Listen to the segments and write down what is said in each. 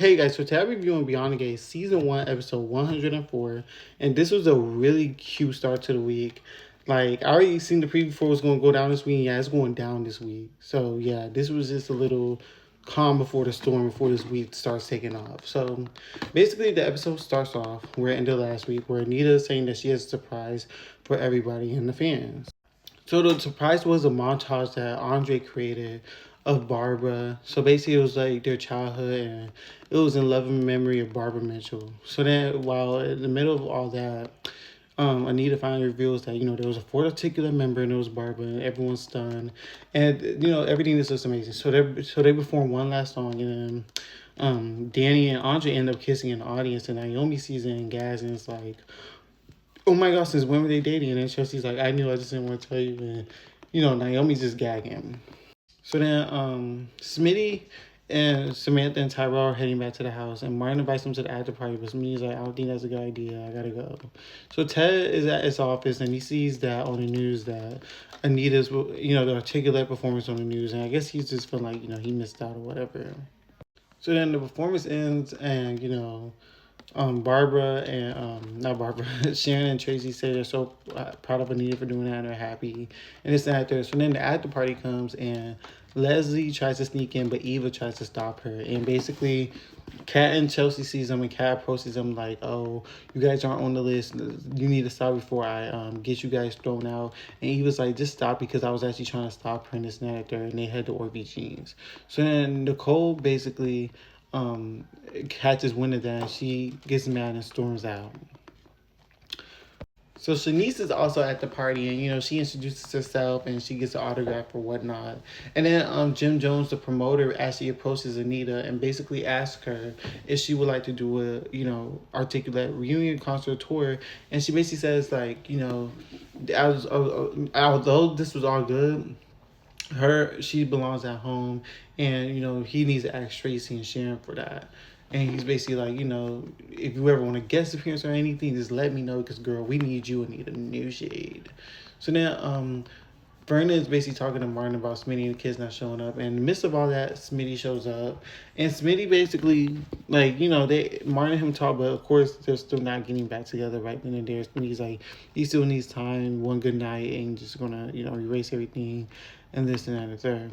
Hey guys, so today I'm reviewing Beyond the Gate Season 1, Episode 104. And this was a really cute start to the week. Like, I already seen the preview before it was going to go down this week. Yeah, it's going down this week. So, yeah, this was just a little calm before the storm, before this week starts taking off. So, basically, the episode starts off where it ended last week, where Anita is saying that she has a surprise for everybody and the fans. So the surprise was a montage that Andre created of Barbara. So basically, it was like their childhood, and it was in loving memory of Barbara Mitchell. So then, while in the middle of all that, Anita finally reveals that there was a fourth articulate member, and it was Barbara, and everyone's stunned, and everything is just amazing. So they perform one last song, and then Danny and Andre end up kissing in the audience, and Naomi sees it and gas, and it's like, oh my gosh, since when were they dating? And then Chelsea's like, I knew, I just didn't want to tell you. And, Naomi's just gagging. So then Smitty and Samantha and Tyrell are heading back to the house. And Martin invites them to the after party. But Smitty's like, I don't think that's a good idea. I got to go. So Ted is at his office and he sees that on the news that Anita's, the articulate performance on the news. And I guess he's just feeling like, he missed out or whatever. So then the performance ends and, Barbara and not Barbara, Sharon and Tracy say they're so proud of Anita for doing that and they're happy. And it's not there. So then the after party comes and Leslie tries to sneak in, but Eva tries to stop her. And basically, Kat and Chelsea sees them, and Kat approaches them like, "Oh, you guys aren't on the list. You need to stop before I get you guys thrown out." And Eva's like, "Just stop because I was actually trying to stop her and this and that there." And they head to Orby Jeans. So then Nicole basically catches wind of that. She gets mad and storms out. So Shanice is also at the party, and she introduces herself and she gets an autograph or whatnot. And then Jim Jones, the promoter, actually approaches Anita and basically asks her if she would like to do a articulate reunion concert tour. And she basically says like, although this was all good, she belongs at home, and he needs to ask Tracy and Sharon for that. And he's basically like, if you ever want a guest appearance or anything, just let me know because, girl, we need you and need a new shade. So now, Verna is basically talking to Martin about Smitty and the kids not showing up. And in the midst of all that, Smitty shows up. And Smitty basically, Martin and him talk, but of course, they're still not getting back together right then and there. Smitty's like, he still needs time, one good night, and just gonna, erase everything and this and that and the third.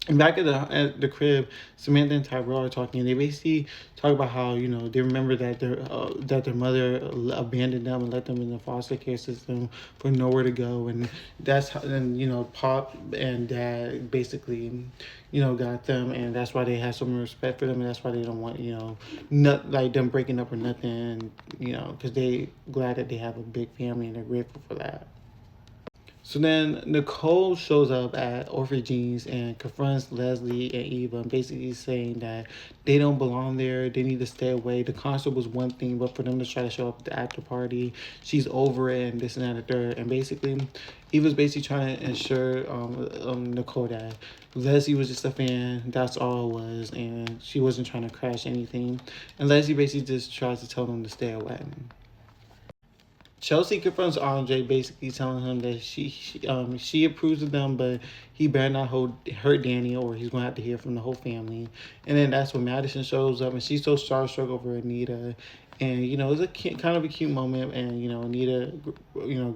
And back at the crib, Samantha and Tyrell are talking, and they basically talk about how they remember that their mother abandoned them and let them in the foster care system for nowhere to go, and that's how. And Pop and Dad basically got them, and that's why they have so much respect for them, and that's why they don't want not like them breaking up or nothing, because they glad that they have a big family and they're grateful for that. So then Nicole shows up at Orphan Jeans and confronts Leslie and Eva, basically saying that they don't belong there. They need to stay away. The concert was one thing, but for them to try to show up at the after party, she's over it and this and that and the third. And basically, Eva's basically trying to ensure Nicole that Leslie was just a fan. That's all it was, and she wasn't trying to crash anything. And Leslie basically just tries to tell them to stay away. Chelsea confronts Andre, basically telling him that she approves of them, but he better not hurt Danny, or he's gonna have to hear from the whole family. And then that's when Madison shows up, and she's so starstruck over Anita, and it's kind of a cute moment, and Anita,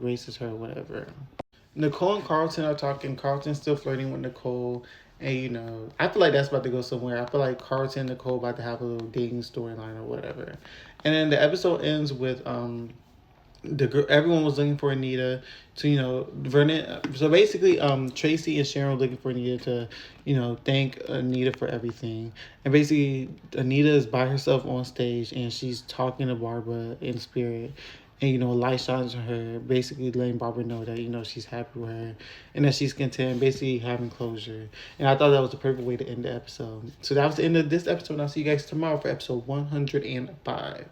graces her, whatever. Nicole and Carlton are talking. Carlton's still flirting with Nicole. And I feel like that's about to go somewhere. I feel like Carlton and Nicole about to have a little dating storyline or whatever. And then the episode ends with the girl, everyone was looking for Anita to Vernon. So basically, Tracy and Sharon were looking for Anita to thank Anita for everything. And basically, Anita is by herself on stage and she's talking to Barbara in spirit. And light shines on her, basically letting Barbara know that she's happy with her and that she's content, basically having closure. And I thought that was the perfect way to end the episode. So that was the end of this episode, and I'll see you guys tomorrow for episode 105.